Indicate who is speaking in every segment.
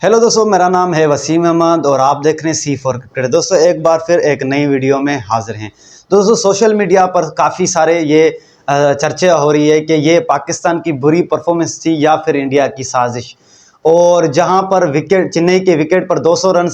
Speaker 1: Hello दोस्तों, मेरा नाम है वसीम अहमद और आप देख रहे हैं C4 क्रिकेट। दोस्तों एक बार फिर एक नई वीडियो में हाजिर हैं। दोस्तों सोशल मीडिया पर काफ़ी सारे ये चर्चा हो रही है कि ये पाकिस्तान की बुरी परफॉर्मेंस थी या फिर इंडिया की साजिश। और जहां पर विकेट चेन्नई के विकेट पर 200 रन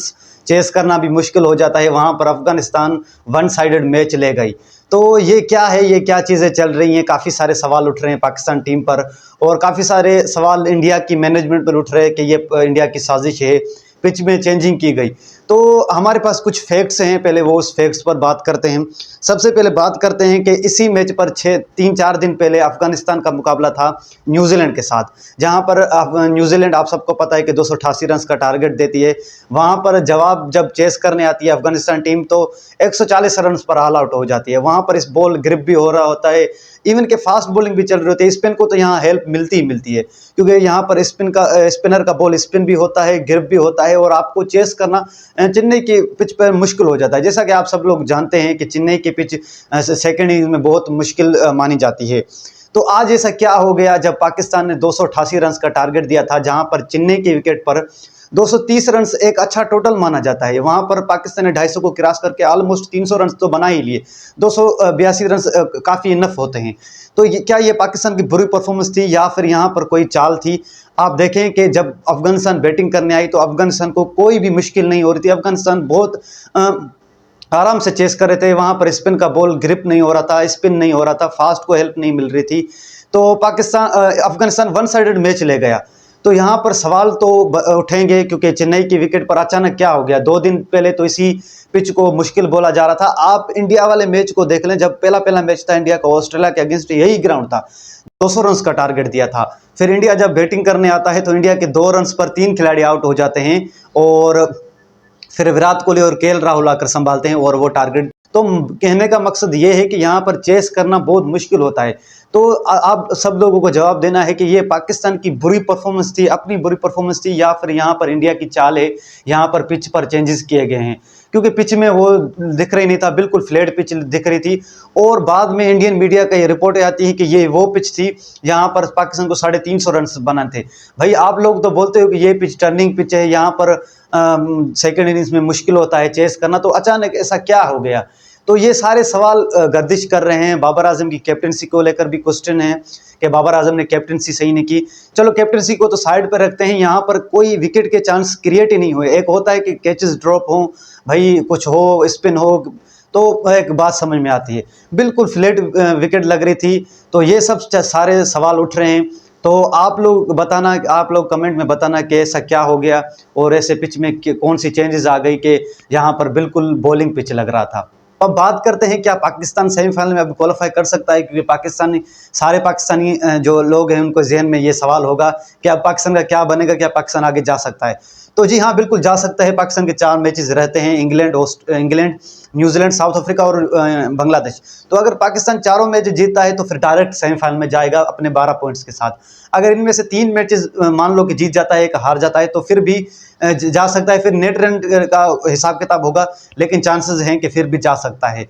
Speaker 1: चेस करना भी मुश्किल हो जाता है, वहां पर अफगानिस्तान वन साइडेड मैच ले गई। तो ये क्या है, ये क्या चीज़ें चल रही हैं? काफ़ी सारे सवाल उठ रहे हैं पाकिस्तान टीम पर और काफ़ी सारे सवाल इंडिया की मैनेजमेंट पर उठ रहे हैं कि ये इंडिया की साजिश है, पिच में चेंजिंग की गई। तो हमारे पास कुछ फैक्ट्स हैं, पहले वो उस फैक्ट्स पर बात करते हैं। सबसे पहले बात करते हैं कि इसी मैच पर 3-4 दिन पहले अफगानिस्तान का मुकाबला था न्यूजीलैंड के साथ, जहां पर न्यूजीलैंड आप सबको पता है कि 288 रन का टारगेट देती है। वहां पर जवाब जब चेस करने आती है अफगानिस्तान टीम तो 140 रन पर ऑल आउट हो जाती है। वहां पर इस बॉल ग्रिप भी हो रहा होता है, इवन के फास्ट बॉलिंग भी चल रही होती है। स्पिन को तो यहाँ हेल्प मिलती ही मिलती है, क्योंकि यहाँ पर स्पिनर का बॉल स्पिन भी होता है, ग्रिप भी होता है और आपको चेस करना चेन्नई की पिच पर मुश्किल हो जाता है। जैसा कि आप सब लोग जानते हैं कि चेन्नई की पिच सेकेंड इनिंग में बहुत मुश्किल मानी जाती है। तो आज ऐसा क्या हो गया जब पाकिस्तान ने 288 रन का टारगेट दिया था, जहां पर चेन्नई के विकेट पर 230 रन एक अच्छा टोटल माना जाता है। वहां पर पाकिस्तान ने 250 को क्रॉस करके ऑलमोस्ट 300 रन तो बना ही लिए। 282 रन काफ़ी इनफ होते हैं। तो क्या ये पाकिस्तान की बुरी परफॉर्मेंस थी या फिर यहाँ पर कोई चाल थी? आप देखें कि जब अफगानिस्तान बैटिंग करने आई तो अफगानिस्तान को कोई भी मुश्किल नहीं हो रही थी। अफगानिस्तान बहुत आराम से चेस कर रहे थे। वहां पर स्पिन का बॉल ग्रिप नहीं हो रहा था, स्पिन नहीं हो रहा था, फास्ट को हेल्प नहीं मिल रही थी। तो अफगानिस्तान वन साइडेड मैच ले गया। तो यहाँ पर सवाल तो उठेंगे, क्योंकि चेन्नई की विकेट पर अचानक क्या हो गया। 2 दिन पहले तो इसी पिच को मुश्किल बोला जा रहा था। आप इंडिया वाले मैच को देख लें, जब पहला मैच था इंडिया का ऑस्ट्रेलिया के अगेंस्ट, यही ग्राउंड था, 200 रन का टारगेट दिया था। फिर इंडिया जब बैटिंग करने आता है तो इंडिया के 2 रन पर 3 खिलाड़ी आउट हो जाते हैं और फिर विराट कोहली और केएल राहुल आकर संभालते हैं और वो टारगेट। तो कहने का मकसद ये है कि यहाँ पर चेस करना बहुत मुश्किल होता है। तो आप सब लोगों को जवाब देना है कि ये पाकिस्तान की बुरी परफॉर्मेंस थी, अपनी बुरी परफॉर्मेंस थी, या फिर यहाँ पर इंडिया की चाल है, यहाँ पर पिच पर चेंजेस किए गए हैं। क्योंकि पिच में वो दिख रही नहीं था, बिल्कुल फ्लैट पिच दिख रही थी। और बाद में इंडियन मीडिया का ये रिपोर्टें आती है कि ये वो पिच थी यहाँ पर पाकिस्तान को 350 रन बना थे। भाई आप लोग तो बोलते हो कि ये पिच टर्निंग पिच है, यहाँ पर सेकेंड इनिंग्स में मुश्किल होता है चेस करना, तो अचानक ऐसा क्या हो गया? तो ये सारे सवाल गर्दिश कर रहे हैं। बाबर आजम की कैप्टनसी को लेकर भी क्वेश्चन है कि बाबर आजम ने कैप्टनसी सही नहीं की। चलो कैप्टनसी को तो साइड पर रखते हैं, यहाँ पर कोई विकेट के चांस क्रिएट ही नहीं हुए। एक होता है कि कैचेस ड्रॉप हो, भाई कुछ हो, स्पिन हो, तो एक बात समझ में आती है। बिल्कुल फ्लैट विकेट लग रही थी। तो ये सब सारे सवाल उठ रहे हैं। तो आप लोग बताना, आप लोग कमेंट में बताना कि ऐसा क्या हो गया और ऐसे पिच में कौन सी चेंजेस आ गई कि यहाँ पर बिल्कुल बॉलिंग पिच लग रहा था। अब बात करते हैं क्या पाकिस्तान सेमीफाइनल में अब क्वालिफाई कर सकता है, क्योंकि सारे पाकिस्तानी जो लोग हैं उनको जहन में ये सवाल होगा कि अब पाकिस्तान का क्या बनेगा, क्या पाकिस्तान आगे जा सकता है? तो जी हाँ, बिल्कुल जा सकता है। पाकिस्तान के 4 मैचेस रहते हैं, इंग्लैंड, न्यूजीलैंड, साउथ अफ्रीका और बांग्लादेश। तो अगर पाकिस्तान चारों मैच जीतता है तो फिर डायरेक्ट सेमीफाइनल में जाएगा अपने 12 पॉइंट्स के साथ। अगर इनमें से 3 मैचेस मान लो कि जीत जाता है, एक हार जाता है, तो फिर भी जा सकता है। फिर नेट रन का हिसाब किताब होगा, लेकिन चांसेस हैं कि फिर भी जा सकता है।